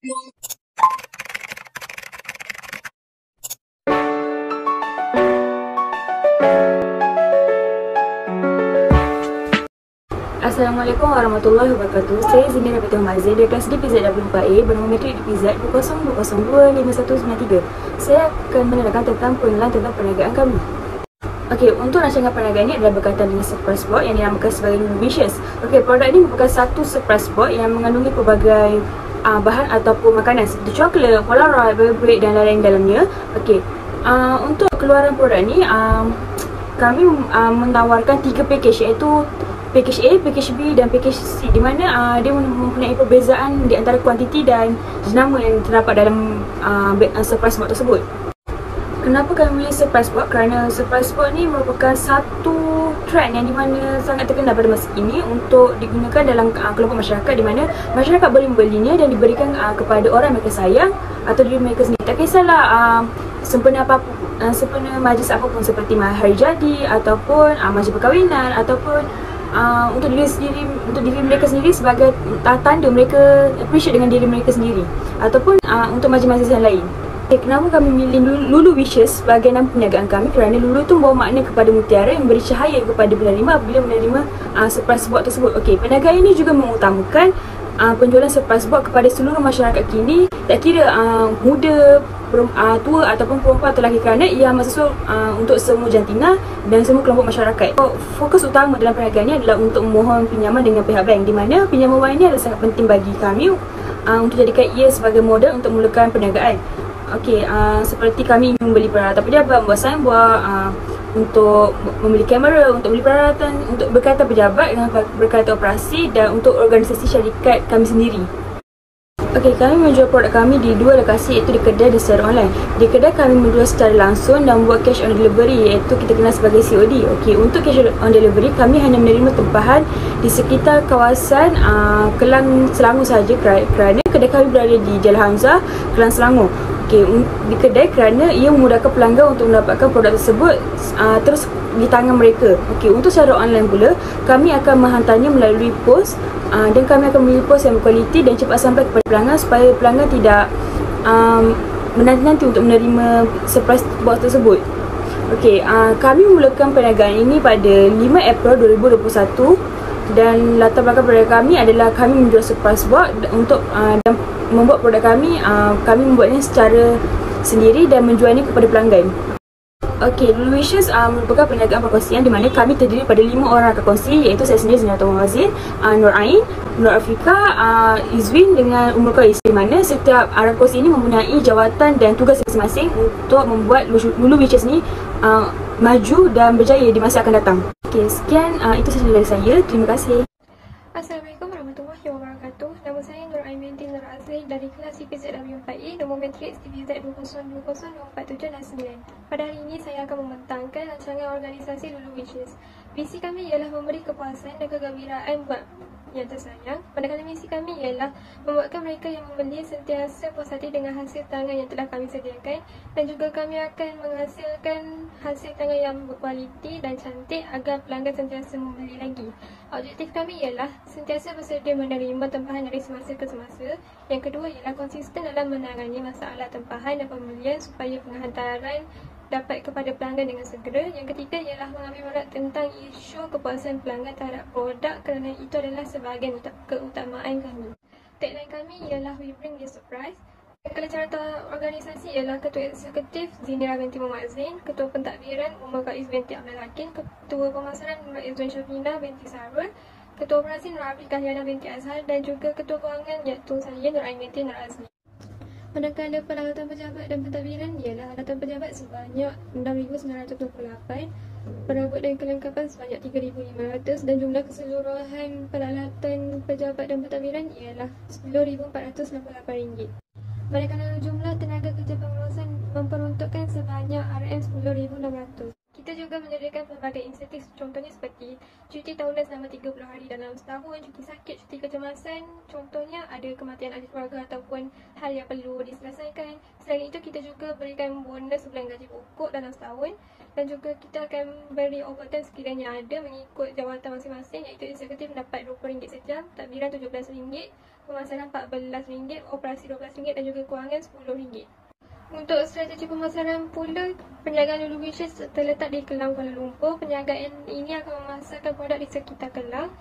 Assalamualaikum warahmatullahi wabarakatuh. Saya Zinira Fatimah Mazin dari kelas D PZ W4A bernama matrik di PZ 202025193. Saya akan menerangkan tentang pengenalan tentang perniagaan kami. Okey, untuk rancangan perniagaan ini adalah berkaitan dengan surprise box yang dinamakan sebagai Luluvicious. Okey, produk ini merupakan satu surprise box yang mengandungi pelbagai bahan ataupun makanan seperti coklat, polaroid, Burberry dan lain-lain dalamnya. Okey, untuk keluaran produk ini kami menawarkan 3 package, iaitu package A, package B dan package C, di mana dia mempunyai perbezaan di antara kuantiti dan jenama yang terdapat dalam surprise box tersebut. Kenapa kami pilih surprise box? Kerana surprise box ni merupakan satu trend yang di mana sangat terkenal pada masa ini untuk digunakan dalam kelompok masyarakat, di mana masyarakat boleh membelinya dan diberikan kepada orang mereka sayang atau diri mereka sendiri. Tak kisahlah sempena apapun, sempena majlis apapun seperti hari jadi ataupun majlis perkahwinan ataupun untuk diri mereka sendiri sebagai tanda mereka appreciate dengan diri mereka sendiri ataupun untuk majlis-majlis yang lain. Kenapa kami memilih Luluvicious sebagai nama perniagaan kami? Kerana Lulu tu membawa makna kepada mutiara yang beri cahaya kepada penerima apabila menerima surprise box tersebut. Okey, perniagaan ini juga mengutamakan penjualan surprise box kepada seluruh masyarakat kini, tak kira muda, tua ataupun perempuan atau lelaki, kerana ia masuk untuk semua jantina dan semua kelompok masyarakat. Fokus utama dalam perniagaan ini adalah untuk memohon pinjaman dengan pihak bank, di mana pinjaman wang ini adalah sangat penting bagi kami untuk jadikan ia sebagai modal untuk memulakan perniagaan. Okey, seperti kami membeli peralatan pejabat, membuat signboard, untuk membeli kamera, untuk beli peralatan untuk berkaitan pejabat dengan berkaitan operasi dan untuk organisasi syarikat kami sendiri. Okey, kami menjual produk kami di 2 lokasi, iaitu di kedai dan secara online. Di kedai kami menjual secara langsung dan membuat cash on delivery, iaitu kita kenal sebagai COD. Okey, untuk cash on delivery kami hanya menerima tempahan di sekitar kawasan Kelang Selangor sahaja, kerana kedai kami berada di Jalan Hamzah, Kelang Selangor. Okey, di kedai kerana ia memudahkan pelanggan untuk mendapatkan produk tersebut terus di tangan mereka. Okey, untuk secara online pula kami akan menghantarnya melalui pos dan kami akan memilih pos yang berkualiti dan cepat sampai kepada pelanggan supaya pelanggan tidak menanti-nanti untuk menerima surprise box tersebut. Okey, kami memulakan perniagaan ini pada 5 April 2021 dan latar belakang produk kami adalah kami menjual surprise box untuk dan membuat produk kami membuatnya secara sendiri dan menjualnya kepada pelanggan. Okey, Luluvicious merupakan perniagaan perkongsian di mana kami terdiri pada 5 orang rakan kongsi, iaitu saya sendiri Zinira Fatimah Mazin, Nur Ain, Nur Afrika, Izwin dengan Umur Qais, di mana setiap rakan kongsi ini mempunyai jawatan dan tugas masing-masing untuk membuat Luluvicious ni maju dan berjaya di masa akan datang. Okey, sekian itu sahaja dari saya. Terima kasih. Assalamualaikum warahmatullahi wabarakatuh. Nama saya Nur Ain binti Nur Azli dari kelas PZW4A, nombor matrik DPZ 202024769. Pada hari ini saya akan membentangkan rancangan organisasi Luluvicious. Visi kami ialah memberi kepuasan dan kegembiraan buat yang tersayang. Manakala misi kami ialah membuatkan mereka yang membeli sentiasa puas hati dengan hasil tangan yang telah kami sediakan, dan juga kami akan menghasilkan hasil tangan yang berkualiti dan cantik agar pelanggan sentiasa membeli lagi. Objektif kami ialah sentiasa bersedia menerima tempahan dari semasa ke semasa. Yang kedua ialah konsisten dalam menangani masalah tempahan dan pembelian supaya penghantaran dapat kepada pelanggan dengan segera. Yang ketiga ialah mengambil berat tentang isu kepuasan pelanggan terhadap produk, kerana itu adalah sebahagian keutamaan kami. Tagline kami ialah We Bring the Surprise. Ketua organisasi ialah Ketua Eksekutif Zinira binti Muhammad Zain, Ketua Pentadbiran Umar Qais binti Abdul Hakim, Ketua Pemasaran Nur Izwan Syafina binti Sarul, Ketua Operasi Nur Afrika Yana binti Azhar, dan juga Ketua Kewangan iaitu saya Nur Ain binti Nur Azli. Manakala peralatan pejabat dan pentadbiran ialah alatan pejabat sebanyak 6,928, perabot dan kelengkapan sebanyak 3,500, dan jumlah keseluruhan peralatan pejabat dan pentadbiran ialah RM10,468. Manakala jumlah tenaga kerja pengurusan memperuntukkan sebanyak RM10,600. Kita Kita juga menyediakan pelbagai insentif, contohnya seperti cuti tahunan selama 30 hari dalam setahun, cuti sakit, cuti kecemasan, contohnya ada kematian ahli keluarga ataupun hal yang perlu diselesaikan. Selain itu, kita juga berikan bonus sebulan gaji pokok dalam setahun, dan juga kita akan beri overtime sekiranya ada mengikut jawatan masing-masing, iaitu eksekutif mendapat RM20 sejam, tadbiran RM17, pemasaran RM14, operasi RM12 dan juga kewangan RM10. Untuk strategi pemasaran pula, perniagaan Lulu Wishes terletak di Kelang, Kuala Lumpur. Perniagaan ini akan memasarkan produk di sekitar Kelang.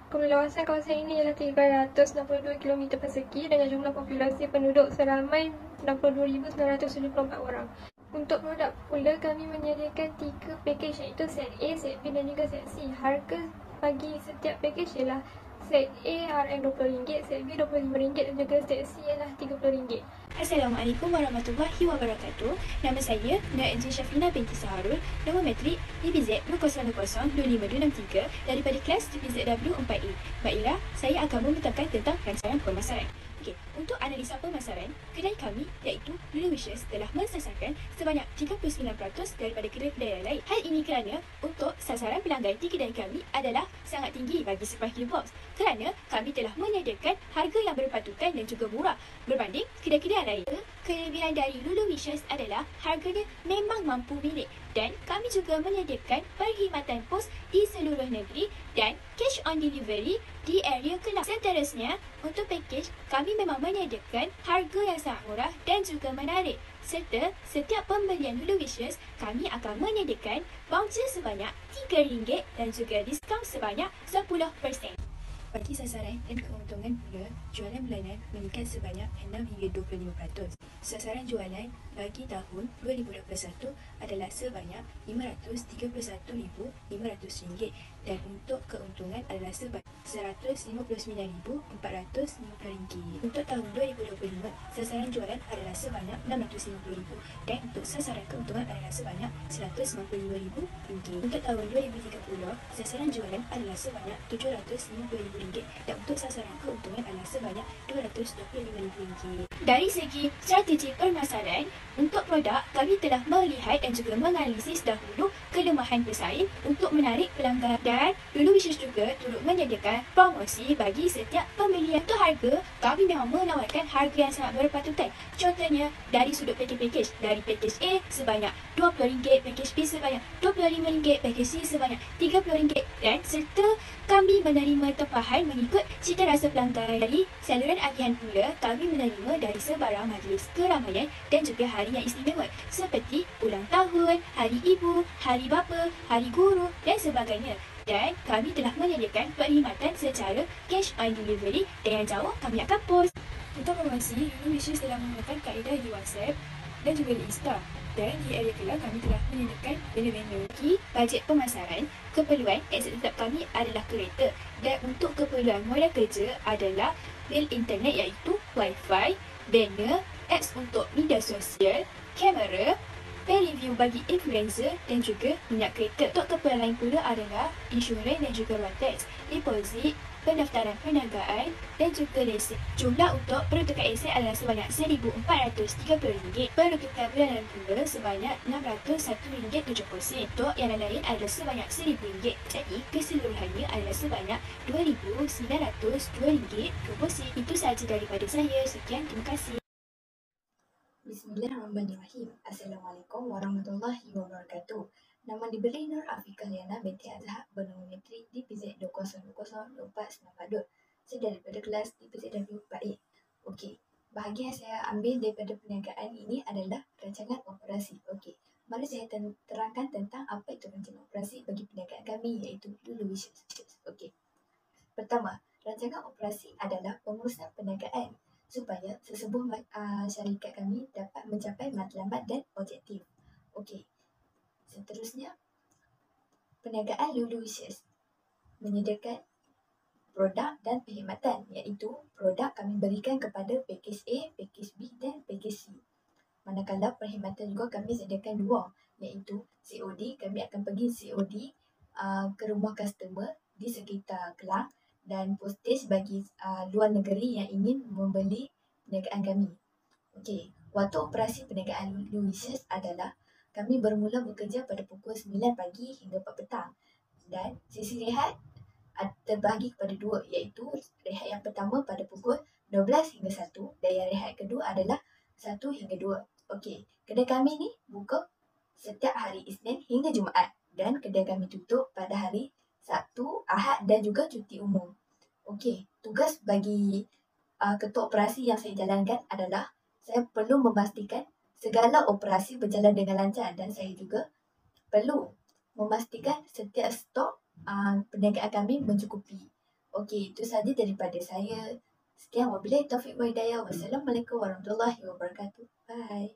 Keluasan kawasan ini ialah 362 km persegi dengan jumlah populasi penduduk seramai 62,974 orang. Untuk produk pula, kami menyediakan 3 pakej, iaitu set A, set B dan juga set C. Harga bagi setiap pakej ialah set A RM20, set B RM25 dan juga set C ialah RM30. Assalamualaikum warahmatullahi wabarakatuh. Nama saya Nur Encik Syafina binti Saharul, nombor matrik DPZ 20025263 daripada kelas DPZW 4A. Baiklah, saya akan memberitahukan tentang rancangan pemasaran. Okey, untuk analisa pemasaran, kedai kami iaitu Lulu Wishes telah mensasarkan sebanyak 39% daripada kedai-kedai lain. Hal ini kerana untuk sasaran pelanggan di kedai kami adalah sangat tinggi bagi Surprise Gift Box, kerana kami telah menyediakan harga yang berpatutan dan juga murah berbanding kedai-kedai lain. Kelebihan dari Lulu Wishes adalah harganya memang mampu milik, dan kami juga menyediakan perkhidmatan pos di seluruh negeri dan cash on delivery di area Kelang. Seterusnya, untuk pakej, kami memang menyediakan harga yang sangat murah dan juga menarik. Serta setiap pembelian Lulu Wishes, kami akan menyediakan voucher sebanyak RM3 dan juga diskaun sebanyak 10%. Bagi sasaran dan keuntungan pula, jualan bulanan meningkat sebanyak 6 hingga 25%. Sasaran jualan bagi tahun 2021 adalah sebanyak RM531,500 dan untuk keuntungan adalah sebanyak RM159,450. Untuk tahun 2025, sasaran jualan adalah sebanyak RM650,000 dan untuk sasaran keuntungan adalah sebanyak RM195,000. Untuk tahun 2030, sasaran jualan adalah sebanyak RM750,000 dan untuk sasaran keuntungan adalah sebanyak RM225,000. Dari segi strategi pemasaran, untuk produk kami telah melihat dan juga menganalisis dahulu kelemahan pesaing untuk menarik pelanggan, dan Lulu Wishes juga turut menyediakan promosi bagi setiap pembelian. Untuk harga, kami memang menawarkan harga yang sangat berpatutan. Contohnya dari sudut pakej-pakej, dari pakej A sebanyak RM20, pakej B sebanyak RM25, pakej C sebanyak RM30, dan serta kami menerima tempahan mengikut cita rasa pelanggan. Dari saluran agihan pula, kami menerima dari sebarang majlis keramaian dan juga hari yang istimewa seperti ulang tahun, hari ibu, hari bapa, hari guru dan sebagainya. Dan kami telah menyediakan perkhidmatan secara cash on delivery dan yang jauh kami akan post. Untuk promosi, Lulu Wishes telah menggunakan kaedah di WhatsApp dan juga di Insta. Dan di area Kelang kami telah menyediakan banner-banner. Bagi bajet pemasaran, keperluan aset tetap kami adalah kereta, dan untuk keperluan modal kerja adalah bil internet iaitu Wi-Fi, banner, apps untuk media sosial, kamera, pay review bagi influencer dan juga minyak kereta. Untuk keperluan lain pula adalah insurans dan juga ruang teks, deposit, pendaftaran perniagaan dan juga lesen. Jumlah untuk peruntukan aset adalah sebanyak RM1,430. Peruntukan bulanan pula sebanyak RM601.70. Untuk yang lain adalah sebanyak RM1,000. Jadi keseluruhannya adalah sebanyak RM2,902. Itu sahaja daripada saya. Sekian, terima kasih. Bismillahirrahmanirrahim. Assalamualaikum warahmatullahi wabarakatuh. Nama diberi Nur Afiqah Liana binti Azhar, bernombor matrik DPZ 20020492. Saya daripada kelas DPZW 4A. Okey, bahagian saya ambil daripada perniagaan ini adalah rancangan operasi. Okey, mari saya terangkan tentang apa itu rancangan operasi bagi perniagaan kami iaitu Lulu Wishes. Okey. Pertama, rancangan operasi adalah pengurusan perniagaan supaya sesebuah syarikat kami dapat mencapai matlamat dan objektif. Okey. Seterusnya, perniagaan Lulu Wishes menyediakan produk dan perkhidmatan, iaitu produk kami berikan kepada pakej A, pakej B dan pakej C. Manakala perkhidmatan juga kami sediakan dua, iaitu COD, kami akan pergi COD ke rumah customer di sekitar Kelang, dan postage bagi luar negeri yang ingin membeli perniagaan kami. Okey, waktu operasi perniagaan Lulu Wishes adalah kami bermula bekerja pada pukul 9 pagi hingga 4 petang. Dan sesi rehat terbahagi kepada dua, iaitu rehat yang pertama pada pukul 12 hingga 1 dan yang rehat kedua adalah 1 hingga 2. Okey, kedai kami ni buka setiap hari Isnin hingga Jumaat dan kedai kami tutup pada hari Sabtu, Ahad dan juga cuti umum. Okey, tugas bagi ketua operasi yang saya jalankan adalah saya perlu memastikan segala operasi berjalan dengan lancar dan saya juga perlu memastikan setiap stok perniagaan kami mencukupi. Okey, itu sahaja daripada saya. Sekian, wabillahi taufiq wal hidayah. Wassalamualaikum warahmatullahi wabarakatuh. Bye.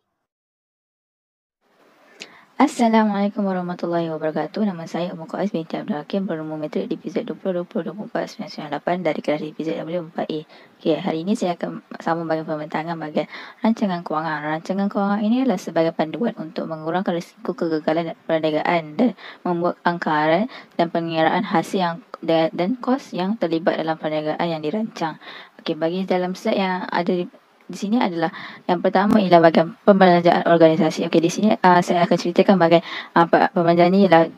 Assalamualaikum warahmatullahi wabarakatuh. Nama saya Ummu Qais binti Abdul Hakim, berumur metrik di PZ 2020-2024-998 dari kelas di PZW 4A. Okey, hari ini saya akan sambung bahagian pembentangan bahagian rancangan kewangan. Rancangan kewangan ini adalah sebagai panduan untuk mengurangkan risiko kegagalan perniagaan dan membuat anggaran dan pengiraan hasil yang dan kos yang terlibat dalam perniagaan yang dirancang. Okey, bagi dalam slide yang ada di sini adalah yang pertama ialah bahagian pembelanjaan organisasi. Okey, di sini saya akan ceritakan bahagian pembelanjaan ini ialah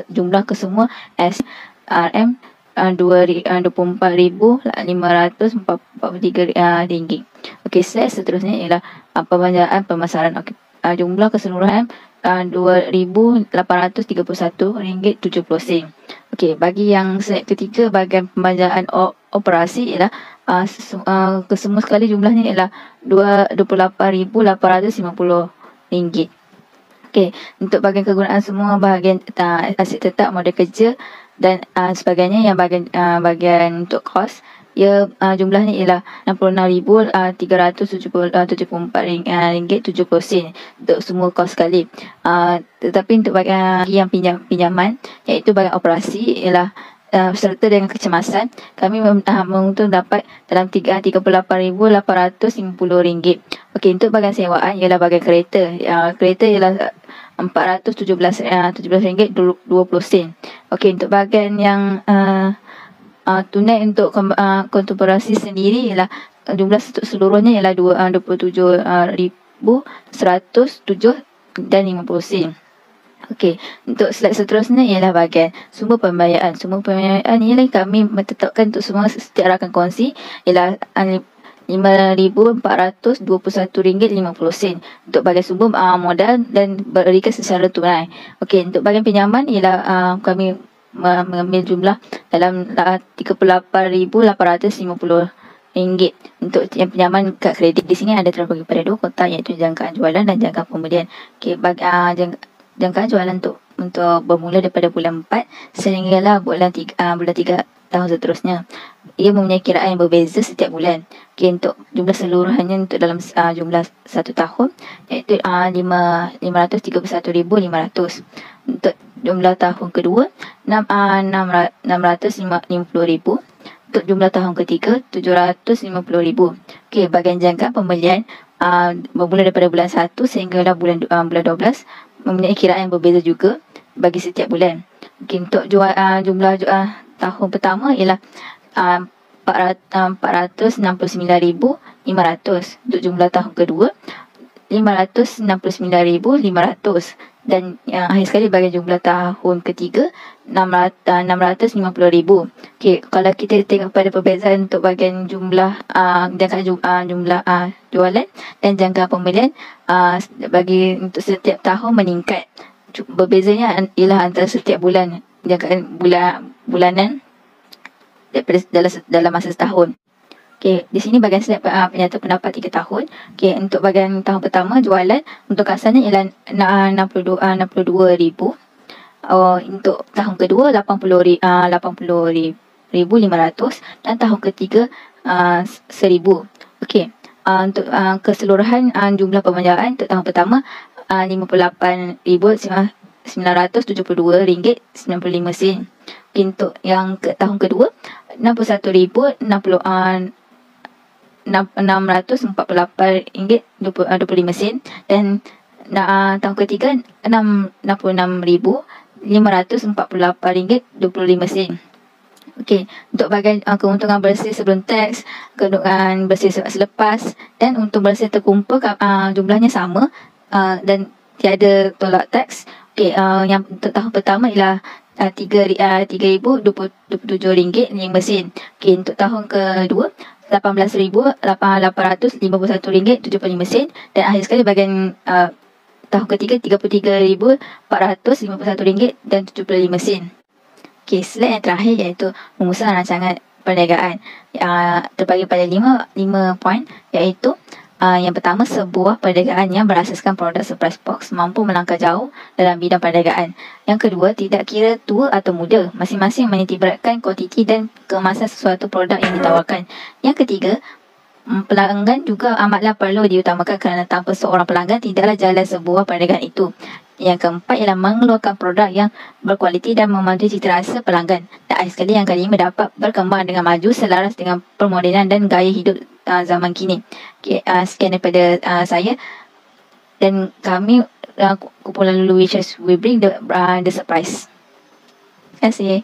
jumlah kesemua SRM RM24,543. Okey, slide seterusnya ialah pembelanjaan pemasaran. Okey, jumlah keseluruhan RM2,831.70. Okey, bagi yang slide ketiga bahagian pembelanjaan operasi ialah kesemua sekali jumlahnya ialah RM28,850. Okey, untuk bahagian kegunaan semua bahagian aset tetap, modal kerja dan sebagainya, yang bahagian untuk kos jumlahnya ialah RM66,374.70 untuk semua kos sekali. Tetapi untuk bahagian yang pinjaman iaitu bahagian operasi ialah serta dengan kecemasan, kami menguntung dapat dalam RM38,850. Okey, untuk bahagian sewaan ialah bahagian kereta. Kereta ialah RM417.20. Okey, untuk bahagian yang tunai untuk kontemporasi sendiri ialah jumlah seluruhnya ialah RM27,107.50. Okey, untuk slide seterusnya ialah bahagian sumber pembiayaan. Sumber pembiayaan ialah kami menetapkan untuk semua setiap rakan kongsi ialah RM5,421.50 untuk bahagian sumber modal dan berikan secara tunai. Okey, untuk bahagian pinjaman ialah kami mengambil jumlah dalam RM38,850. Untuk yang pinjaman kad kredit di sini ada terbagi pada dua kotak, iaitu jangkaan jualan dan jangkaan pembelian. Okey, jangkaan jualan untuk bermula daripada bulan 4 sehinggalah bulan 3 tahun seterusnya. Ia mempunyai kiraan yang berbeza setiap bulan. Okey, untuk jumlah seluruhannya untuk dalam jumlah 1 tahun iaitu RM531,500. Untuk jumlah tahun kedua RM650,000. Untuk jumlah tahun ketiga RM750,000. Okey, bahagian jangkaan pembelian bermula daripada bulan 1 sehinggalah bulan 12 mempunyai kiraan yang berbeza juga bagi setiap bulan. Okey, untuk jumlah tahun pertama ialah RM469,500. Untuk jumlah tahun kedua RM569,500 dan yang akhir sekali bagi jumlah tahun ketiga RM650,000. Okey, kalau kita tengok pada perbezaan untuk bahagian jumlah jumlah jualan dan jangkaan pembelian bagi untuk setiap tahun meningkat. Berbezanya ialah antara setiap bulan, jangkaan bulanan dalam masa setahun. Okey, di sini bahagian slide penyata pendapat 3 tahun. Okey, untuk bahagian tahun pertama jualan untuk kasarnya ialah RM62,000. Untuk tahun kedua RM80,500 dan tahun ketiga RM1,000. Okey, untuk keseluruhan jumlah pembiayaan untuk tahun pertama RM58,972.95. Okey, untuk yang tahun kedua RM61,648.25 dan tahun ketiga RM66,548.25. Okey, untuk bahagian keuntungan bersih sebelum teks, keuntungan bersih selepas dan untung bersih terkumpul jumlahnya sama dan tiada tolak teks. Okey, yang untuk tahun pertama ialah RM3,027.5 sen. Okey, untuk tahun kedua RM18,851.75 dan akhir sekali bahagian tahun ketiga RM33,451.75 Okey, slide yang terakhir iaitu rumusan rancangan perniagaan. Terbagi pada 5 poin, iaitu yang pertama, sebuah perniagaan yang berasaskan produk surprise box mampu melangkah jauh dalam bidang perniagaan. Yang kedua, tidak kira tua atau muda, masing-masing menitikberatkan kuantiti dan kemasan sesuatu produk yang ditawarkan. Yang ketiga, pelanggan juga amatlah perlu diutamakan kerana tanpa seorang pelanggan tidaklah jalan sebuah perniagaan itu. Yang keempat ialah mengeluarkan produk yang berkualiti dan memandu cita rasa pelanggan. Dan akhir sekali yang kelima, dapat berkembang dengan maju selaras dengan permodenan dan gaya hidup zaman kini. Okay, sekian daripada saya dan kami kumpulan Lulu Wishes. We bring the surprise. Terima kasih.